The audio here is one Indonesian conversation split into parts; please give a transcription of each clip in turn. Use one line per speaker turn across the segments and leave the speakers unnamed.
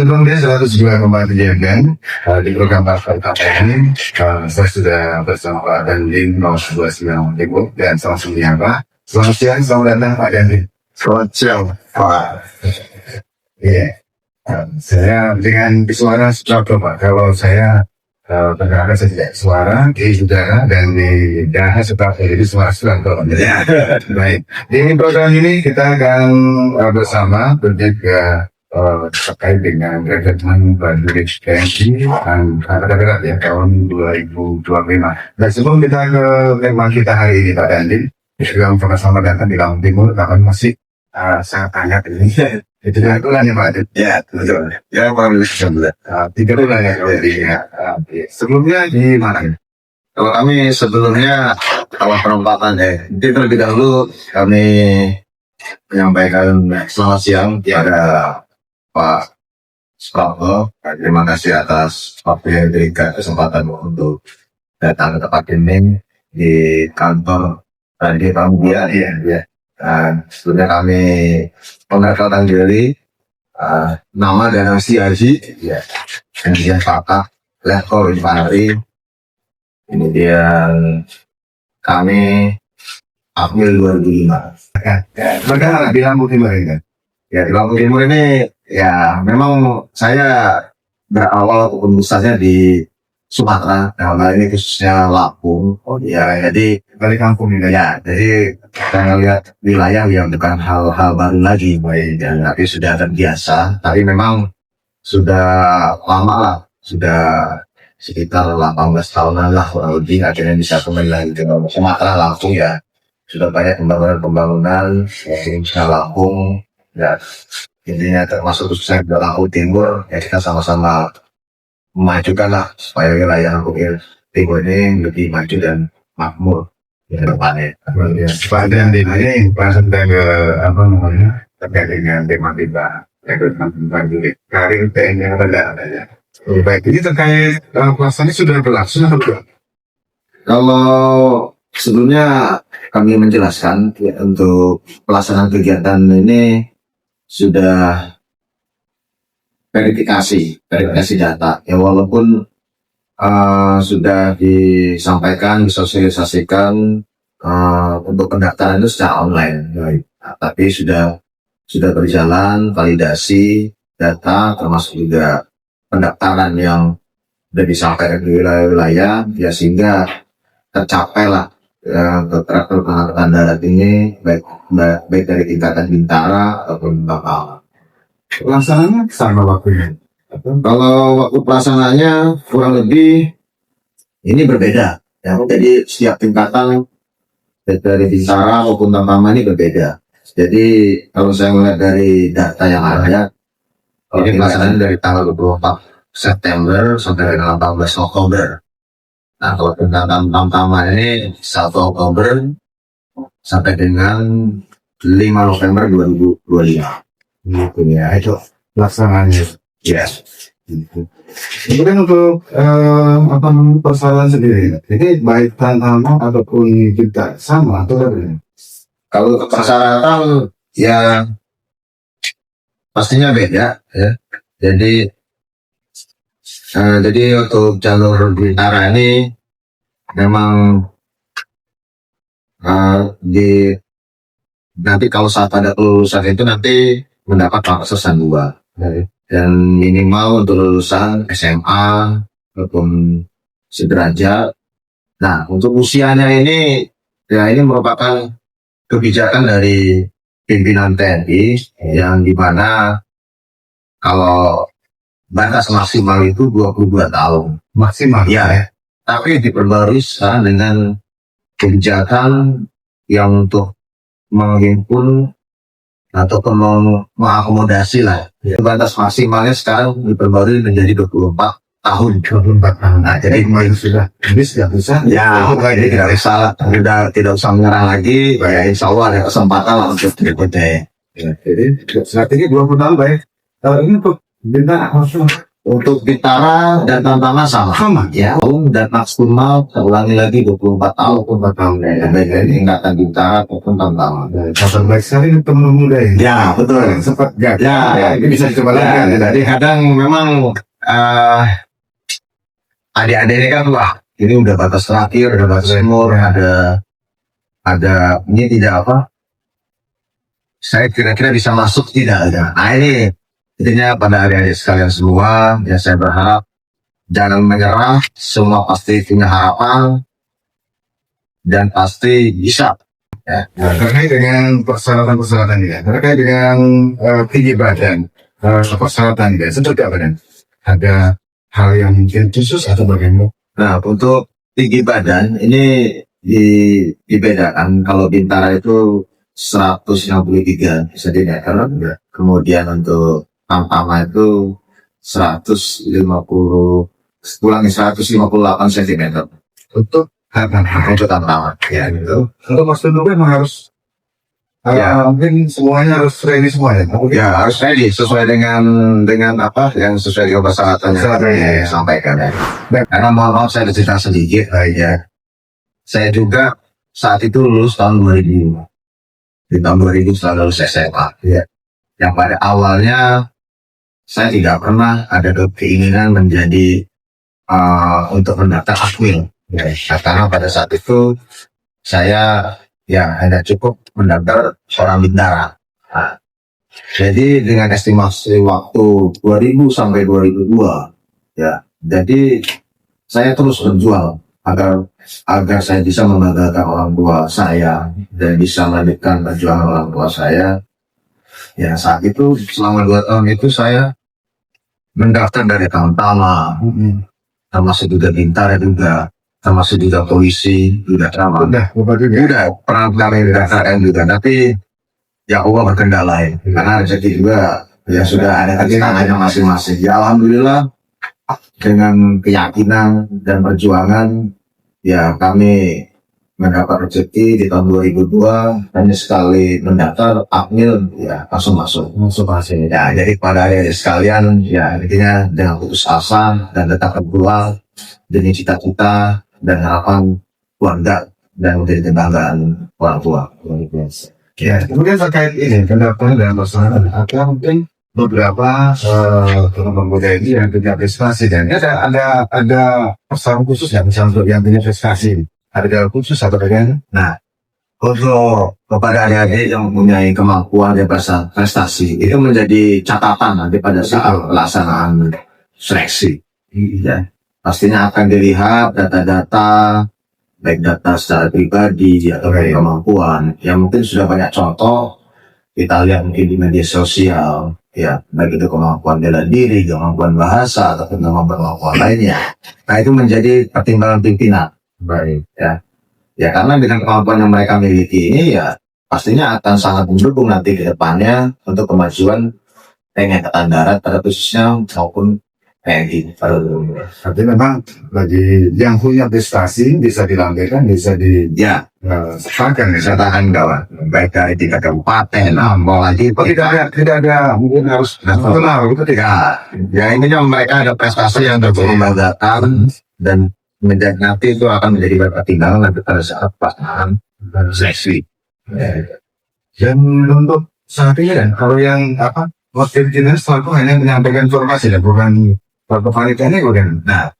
mendukung dia 102,7 FM di program Pasar Kata ini. Saya sudah bersama Pak Dandin 029 Ibu dan langsung menyapa. Selamat siang, selamat datang Pak Dandin.
Selamat siang, Pak.
Iya. Saya dengan suara seperti Pak. Kalau saya perkenalkan saya tidak suara di udara dan di daerah seperti itu suara kalau baik. Di program ini kita akan bersama berjaga terkait dengan rekrutmen prajurit TNI dan kata-kata ya tahun 2025. Dan sebelum kita ke tema kita hari ini Pak Dandin, juga selamat datang di Lampung Timur. Kapan masih sangat hangat ini. Itu 3 bulan ya Pak Dandin?
Ya, betul. Ya, Pak Bisa.
3 bulan ya. Sebelumnya di mana?
Kalau kami sebelumnya awal penempatan jadi terlebih dahulu kami menyampaikan selamat siang kepada Pak Suprapto. Terima kasih atas waktu yang diberikan kesempatan untuk datang ke tempat ini di kantor Radio Pramudia ya. Dan sebelumnya kami mengenalkan diri, nama dan CRC ya. Kemudian kakak Letkol Infanteri. Kemudian kami April 2005.
Bagaimana di Lampung Timur ini?
Ya, di Lampung Timur ini ya memang saya berawal kepengurusannya di Sumatera, nah ini khususnya Lampung.
Oh
Ya, jadi
balik kampung ini
ya, jadi saya lihat wilayah yang bukan hal-hal baru lagi, dan tapi sudah terbiasa. Tapi memang sudah lama lah, sudah sekitar 18 tahunan lah kurang lebih akhirnya bisa kembali lagi ke Sumatera langsung ya. Sudah banyak pembangunan di Lampung dan intinya termasuk khususnya di Lampung Timur ya, kita sama-sama memajukan lah supaya wilayah Lampung Timur ini lebih maju dan makmur di depannya.
Pak Dandin ini bahasan apa namanya terkait dengan tema kita rekrutmen prajurit karir TNI yang ada ya. Baik, ini terkait pelaksanaannya sudah berlangsung atau belum?
Kalau sebelumnya kami menjelaskan ya, untuk pelaksanaan kegiatan ini sudah verifikasi data ya, walaupun sudah disampaikan, disosialisasikan untuk pendaftaran itu secara online, nah, tapi sudah berjalan validasi data termasuk juga pendaftaran yang sudah disampaikan di wilayah-wilayah ya, sehingga tercapai lah teratur Angkatan Darat ini baik dari tingkatan bintara ataupun bakal.
Pelaksanaannya sama waktunya.
Kalau waktu pelaksanaannya kurang lebih ini berbeda ya, jadi setiap tingkatan dari bintara maupun tamtama ini berbeda. Jadi kalau saya melihat dari data yang ada, ini pelaksanaan dari tanggal 24 September sampai dengan 18 Oktober. Nah, kalau tingkatan tamtama ini 1 Oktober sampai dengan 5 November 2025.
Gitu ya, itu pelaksanaannya.
Yes.
Kemudian untuk apa persoalan sendiri, ini baik tantangan ataupun kita sama atau berbeda?
Kalau persyaratan ya pastinya beda ya. Jadi untuk jalur bintara ini memang nanti kalau saat ada kelulusan itu nanti mendapat kapasitas 2 dan minimal untuk lulusan SMA ataupun sederajat. Nah, untuk usianya ini ya, ini merupakan kebijakan dari pimpinan TNI yang dimana kalau batas maksimal itu 22 tahun
Maksimal
ya, tapi diperbarui dengan kebijakan yang untuk menghimpun atau mengakomodasi lah ya. Batas maksimalnya sekarang diperbarui menjadi 24 tahun.
24 tahun.
Nah, jadi
kemarin sudah bisa
ya, jadi tidak usah menyerah lagi ya, insya Allah ada kesempatan lah untuk berikutnya
ya. Jadi saat ini 20 tahun baik. Kalau ini untuk bintara
Untuk Bintara dan Tantangan sama. Ya, dan maksimal ulangi lagi 24 tahun.
24 tahun ya.
Baik dari tingkatan Bintara maupun Tantangan.
Kabar baik sekali ini teman muda ya.
Ya, betul.
Sempat gak?
Ya,
Ini bisa dicoba lagi.
Ya, jadi kadang memang adik-adik ini kan wah ini udah batas terakhir, udah batas umur, ada ini tidak apa? Saya kira-kira bisa masuk tidak ada. Nah ini intinya pada adik-adik sekalian semua, ya saya berharap jangan menyerah, semua pasti punya harapan dan pasti bisa. Ya.
Nah, terkait dengan persyaratan-persyaratan ini, terkait dengan tinggi badan, persyaratan ini, seperti apa dan? Ada hal yang mungkin khusus atau bagaimana?
Nah, untuk tinggi badan ini dibedakan. Kalau Bintara itu 153 bisa dilihat. Kemudian untuk Tamtama itu 150 ulangi 158 cm
Untuk
untuk Tamtama. Ya gitu.
untuk Mas Tundu memang harus
Ya.
mungkin semuanya harus ready semuanya.
Ya harus ready sesuai dengan apa yang sesuai dengan persyaratan yang
Persyaratannya, ya.
sampaikan. Ya. Karena mohon maaf saya ada cerita sedikit ya. Saya juga saat itu lulus tahun 2000. Di tahun 2000 setelah lulus SMA. Ya. Yang pada awalnya saya tidak pernah ada keinginan menjadi untuk mendaftar Akmil. Ya. Karena pada saat itu saya ya hanya cukup mendaftar orang Bintara. Nah, jadi dengan estimasi waktu 2000 sampai 2002 ya, jadi saya terus berjuang agar saya bisa membanggakan orang tua saya dan bisa melanjutkan perjuangan orang tua saya. Ya saat itu selama 2 tahun itu saya mendaftar dari Tamtama, termasuk juga Bintara juga, termasuk juga polisi juga sama.
Udah
Pernah kami mendaftarkan juga, tapi ya Allah berkendala ya. Karena rezeki juga ya sudah ada di tangannya masing-masing. Ya alhamdulillah dengan keyakinan dan perjuangan ya kami mendapat rezeki di tahun 2002 hanya sekali mendaftar Akmil ya langsung masuk. Ya jadi pada adik sekalian ya intinya dengan putus asa dan tetap berjuang demi cita-cita dan harapan keluarga dan menjadi kebanggaan orang tua.
Ya, kemudian terkait ini pendaftaran dan persyaratan, ada mungkin beberapa teman muda ini yang punya prestasi dan ada persyaratan khusus yang misalnya untuk yang punya prestasi, ada jalur khusus atau bagaimana?
Nah, untuk kepada adik-adik yang mempunyai kemampuan dan prestasi itu menjadi catatan nanti pada saat pelaksanaan seleksi. Ya, pastinya akan dilihat data-data baik data secara pribadi atau kemampuan yang mungkin sudah banyak contoh kita lihat mungkin di media sosial ya, baik itu kemampuan bela diri, kemampuan bahasa atau kemampuan lainnya. Nah itu menjadi pertimbangan pimpinan.
Baik.
Ya karena dengan kemampuan yang mereka miliki ini ya pastinya akan sangat mendukung nanti ke depannya untuk kemajuan TNI Angkatan Darat pada khususnya maupun TNI pada umumnya.
Tapi memang bagi yang punya prestasi bisa dilampirkan, bisa
Ya,
disertakan,
sertakan kawan, baik dari tingkat kabupaten, mau lagi
tidak ada mungkin harus nasional itu tidak.
Ya ini mereka ada prestasi yang membanggakan dan menjadi nanti itu akan menjadi pertimbangan nanti pada saat pelaksanaan seleksi.
Dan untuk saat ini kan, kalau yang wakil dinas itu hanya menyampaikan informasi dan bukan panitianya bukan.
Nah,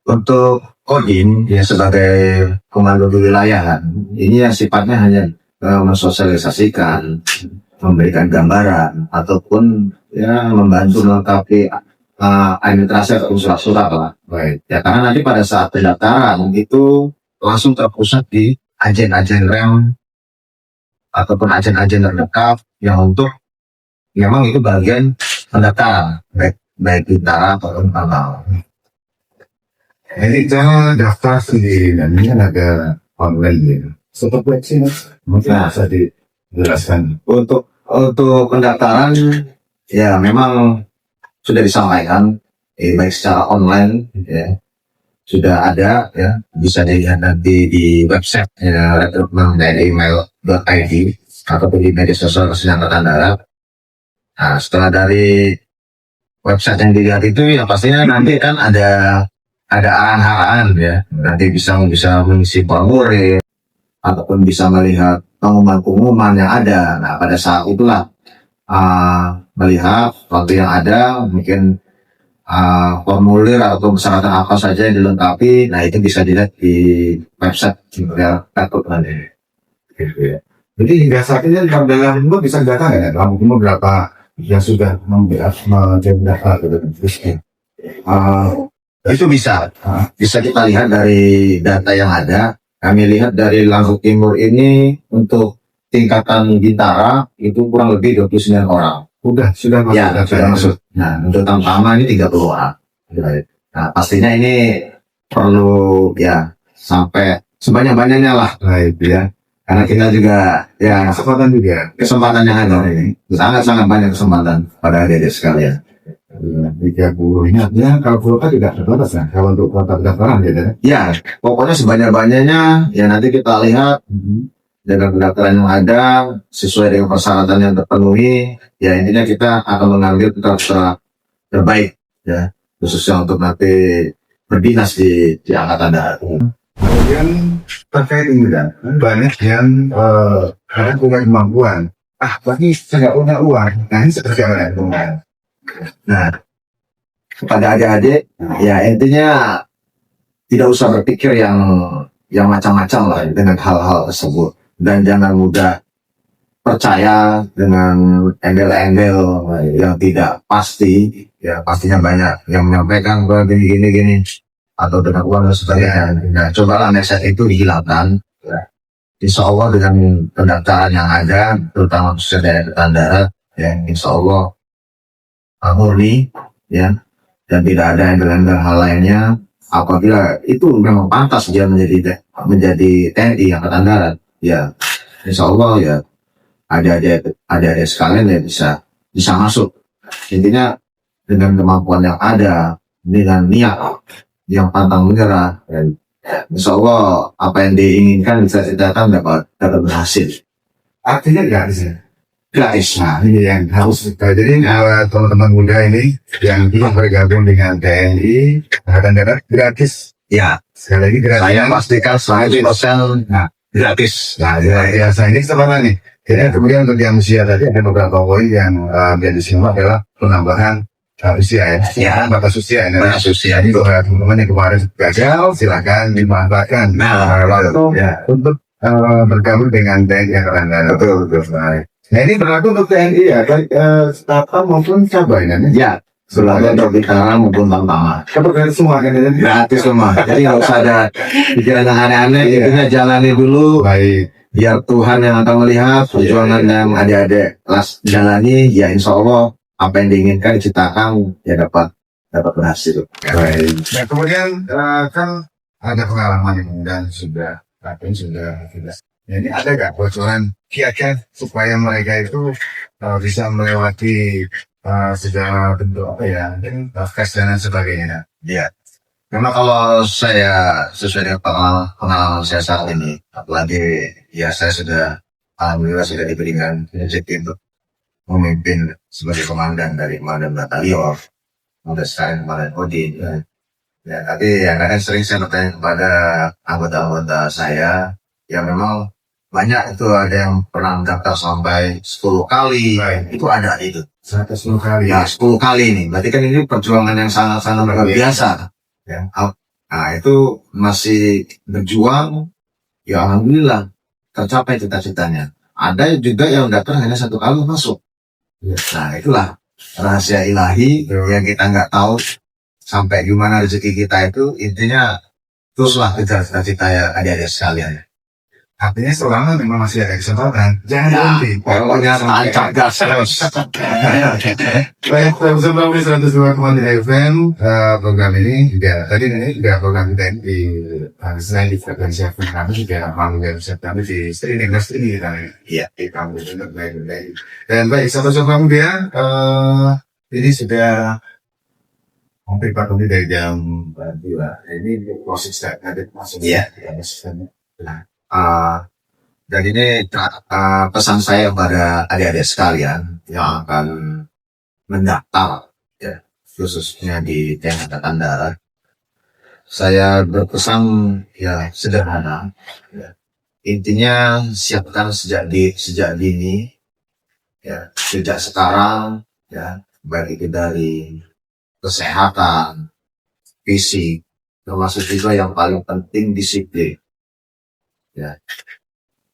untuk Kodim ya sebagai komando wilayah ini yang sifatnya hanya mensosialisasikan, memberikan gambaran ataupun ya membantu melengkapi administrasi atau surat-surat lah.
Baik.
Ya karena nanti pada saat pendaftaran itu langsung terpusat di agen-agen rem ataupun agen-agen terdekat yang untuk memang itu bagian pendaftaran baik Bintara ataupun Tamtama.
Jadi cara daftar sendiri dan ini ada online ya. Seperti ini mungkin bisa dijelaskan.
Untuk pendaftaran ya memang sudah disampaikan baik secara online ya sudah ada ya, bisa dilihat nanti di website ya, rekrutmen.email.id ataupun di media sosial Angkatan Darat. Nah setelah dari website yang dilihat itu ya pastinya nanti kan ada arahan-arahan ya. Nanti bisa mengisi formulir ataupun bisa melihat pengumuman-pengumuman yang ada. Nah, pada saat itulah melihat waktu yang ada, mungkin formulir atau persyaratan apa saja yang dilengkapi. Nah, itu bisa dilihat di website Gatot nanti.
Gitu ya. Jadi hingga saat ini dalam itu bisa data ya, dalam umur berapa yang sudah menjadi data gitu.
Itu bisa kita lihat dari data yang ada. Kami lihat dari Lampung Timur ini untuk tingkatan Bintara itu kurang lebih 29 orang.
Sudah masuk
Ya,
data
sudah
ya.
masuk. Nah, untuk Tamtama ini 30 orang. Nah, pastinya ini perlu ya sampai sebanyak-banyaknya lah
Baik
ya. Karena kita juga ya
kesempatan juga.
kesempatan yang ada ini sangat-sangat banyak kesempatan pada adik-adik sekalian.
30 ini artinya kalau kuota tidak terbatas ya, kalau untuk kuota pendaftaran gitu ya.
Ya, pokoknya sebanyak-banyaknya ya nanti kita lihat dengan pendaftaran yang ada sesuai dengan persyaratan yang terpenuhi. Ya intinya kita akan mengambil putra terbaik ya, khususnya untuk nanti berdinas di Angkatan Darat.
Kemudian terkait ini kan, banyak yang karena punya kemampuan. Bagi saya nggak punya uang, nah ini seperti apa ya?
Nah, kepada adik-adik, ya intinya tidak usah berpikir yang macam-macam lah dengan hal-hal tersebut, dan jangan mudah percaya dengan embel-embel yang tidak pasti. Ya pastinya banyak yang menyampaikan bahwa gini atau dengan uang dan sebagainya. Nah, cobalah mindset itu dihilangkan. Ya. Insya Allah dengan pendaftaran yang ada, terutama khususnya dari Angkatan Darat, ya insya Allah murni ya, dan tidak ada embel-embel hal lainnya. Apabila itu memang pantas dia menjadi TNI Angkatan Darat, ya insya Allah ya ada sekalian ya bisa masuk. Intinya dengan kemampuan yang ada, dengan niat yang pantang menyerah, dan insya Allah apa yang diinginkan bisa datang dapat berhasil.
Artinya gratis ya.
Gratis.
Nah, ini yang harus kita. Jadi teman-teman muda ini yang belum bergabung dengan TNI Angkatan Darat gratis.
Ya,
Sekali lagi gratis.
saya pastikan 100% gratis.
Nah, biasa ini kesempatan nih. Jadi kemudian untuk yang usia tadi ada beberapa poin yang menjadi simak adalah penambahan usia ya.
Ya.
Batas usia ya.
Batas usia.
Jadi untuk teman-teman yang kemarin gagal, silakan dimanfaatkan. Waktu untuk bergabung dengan TNI Angkatan Darat. Betul. Nah ini berlaku untuk TNI ya, baik Startup maupun cabai kan?
Ya, berlaku untuk Bintara maupun Tamtama.
Gratis semua kan?
Gratis semua. Jadi nggak usah ada pikiran yang aneh-aneh. Intinya jalani dulu.
Baik.
Biar Tuhan yang akan melihat perjuangan yang adik-adik jalani. Ya insya Allah apa yang diinginkan diciptakan ya dapat berhasil.
Baik. Nah kemudian kan ada pengalaman dan sudah tidak. Jadi ada nggak bocoran kiat-kiat supaya mereka itu bisa melewati segala bentuk apa ya, tes dan lain sebagainya.
Ya. Memang kalau saya sesuai dengan pengalaman saya saat ini, apalagi ya saya alhamdulillah sudah diberikan rezeki untuk memimpin sebagai komandan dari Komandan Batalion, kemudian sekarang Komandan Kodim. Ya, tapi yang kadang sering saya bertanya kepada anggota-anggota saya yang memang banyak itu ada yang pernah mendaftar sampai 10 kali.
Baik.
Itu ada itu.
Sampai 10 kali.
Ya 10 kali nih. Berarti kan ini perjuangan yang sangat-sangat luar biasa. Ya. Nah itu masih berjuang. Ya alhamdulillah tercapai cita-citanya. Ada juga yang daftar hanya 1 kali masuk.
Ya.
Nah itulah rahasia ilahi yang kita nggak tahu sampai gimana rezeki kita itu. Intinya teruslah kejar cita-cita ya adik-adik sekalian.
Artinya selama memang masih ada kesempatan, jangan berhenti.
Pokoknya tancap gas terus.
Baik, sebelum di 102,3 FM, program ini juga, tadi ini juga program kita di selain di frekuensi FM kami juga manggung September di streaming kita.
Iya.
Di kampus untuk baik. Dan baik, sahabat-sahabat muda, ini sudah hampir 4 menit dari jam 2. Ini proses ada masuk.
Iya. Dan ini pesan saya kepada adik-adik sekalian yang akan mendaftar ya, khususnya di TNI Angkatan Darat. Saya berpesan ya sederhana. Ya. Intinya siapkan sejak dini, ya sejak sekarang, ya baik itu dari kesehatan, fisik, termasuk juga yang paling penting disiplin. Ya.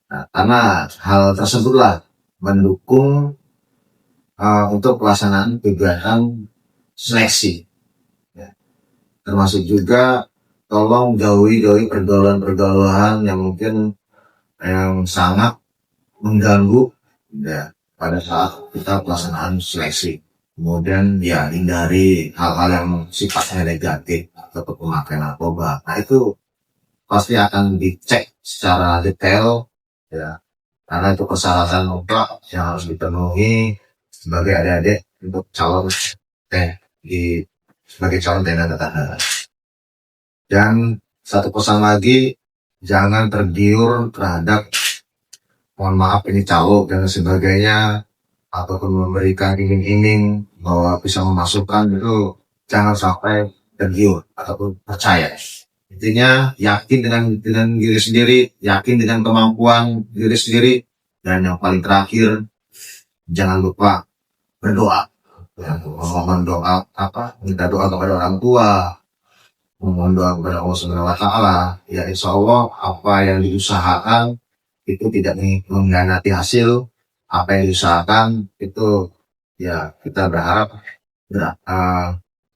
Nah, karena hal tersebutlah mendukung untuk pelaksanaan kegiatan seleksi. Ya. Termasuk juga tolong jauhi pergaulan-pergaulan yang mungkin yang sangat mengganggu ya pada saat kita pelaksanaan seleksi. Kemudian ya hindari hal-hal yang sifatnya negatif atau pemakaian narkoba. Nah itu pasti akan dicek secara detail ya, karena itu persyaratan mutlak yang harus dipenuhi sebagai adik-adik untuk calon sebagai calon TNI Angkatan Darat. Dan satu pesan lagi, jangan tergiur terhadap mohon maaf ini calo dan sebagainya, ataupun memberikan iming-iming bahwa bisa memasukkan, itu jangan sampai tergiur ataupun percaya. Intinya yakin dengan diri sendiri, yakin dengan kemampuan diri sendiri, dan yang paling terakhir jangan lupa berdoa. Ya, memohon doa minta doa kepada orang tua, memohon doa kepada Allah Subhanahu wa Ta'ala. Ya insya Allah apa yang diusahakan itu tidak mengkhianati hasil. Apa yang diusahakan itu ya kita berharap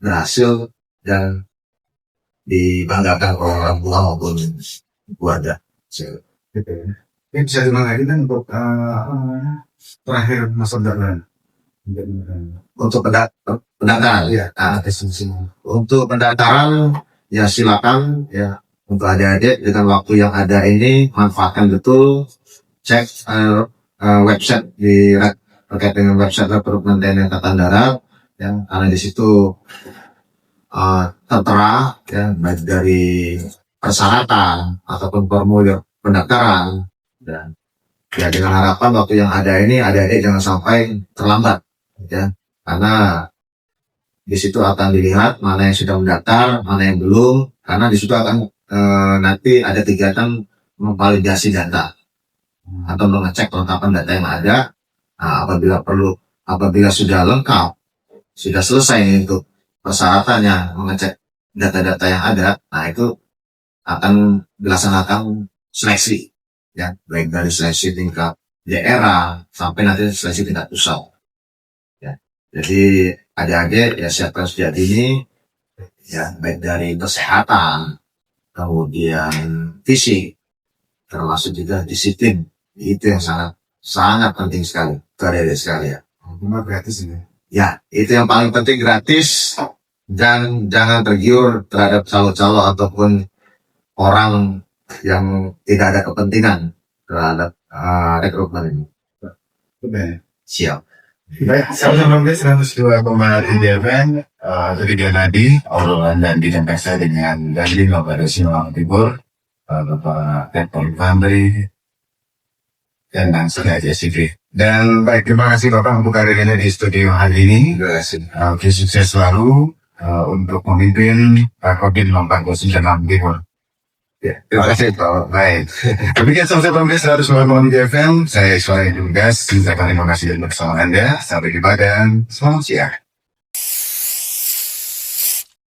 berhasil dan dibanggakan oleh orang tua maupun keluarga.
Ini bisa dimulai kan untuk terakhir masa depan.
Untuk pendaftaran,
Iya.
nah, untuk pendaftaran ya silakan ya untuk adik-adik dengan waktu yang ada ini manfaatkan betul, cek website terkait dengan website rekrutmen TNI Angkatan Darat yang karena di situ tertera ya baik dari persyaratan ataupun formulir pendaftaran, dan ya dengan harapan waktu yang ada ini adik-adik jangan sampai terlambat ya, karena di situ akan dilihat mana yang sudah mendaftar, mana yang belum, karena di situ akan nanti ada kegiatan memvalidasi data atau mengecek kelengkapan data yang ada. Nah, apabila sudah lengkap, sudah selesai untuk persyaratannya mengecek data-data yang ada, nah itu akan dilaksanakan seleksi ya, baik dari seleksi tingkat daerah sampai nanti seleksi tingkat pusat ya. Jadi adik-adik ya siapkan sejak dini ya, baik dari kesehatan, kemudian fisik, termasuk juga disiplin. Itu yang sangat penting sekali dari adik sekalian.
Cuma gratis ini.
Ya, itu yang paling penting, gratis. Dan jangan tergiur terhadap calo-calo ataupun orang yang tidak ada kepentingan terhadap rekrutmen ini.
Benar.
Siap.
Baik, 102,3 FM, dari Ganadi, obrolan dan didampingi saya dengan Dandi Bapak Silang Timur, Bapak Tekton Fambri, dan langsung aja CV. Dan baik, terima kasih Bapak untuk hadirnya di studio hari ini.
Terima kasih.
Oke, sukses selalu untuk memimpin Kodim Lompang Kosim dan Timur.
Ya, terima kasih Pak.
Baik. Demikian sampai pemirsa 102,3 FM. Saya Iswari Dugas. Terima kasih bersama Anda. Sampai jumpa dan selamat siang.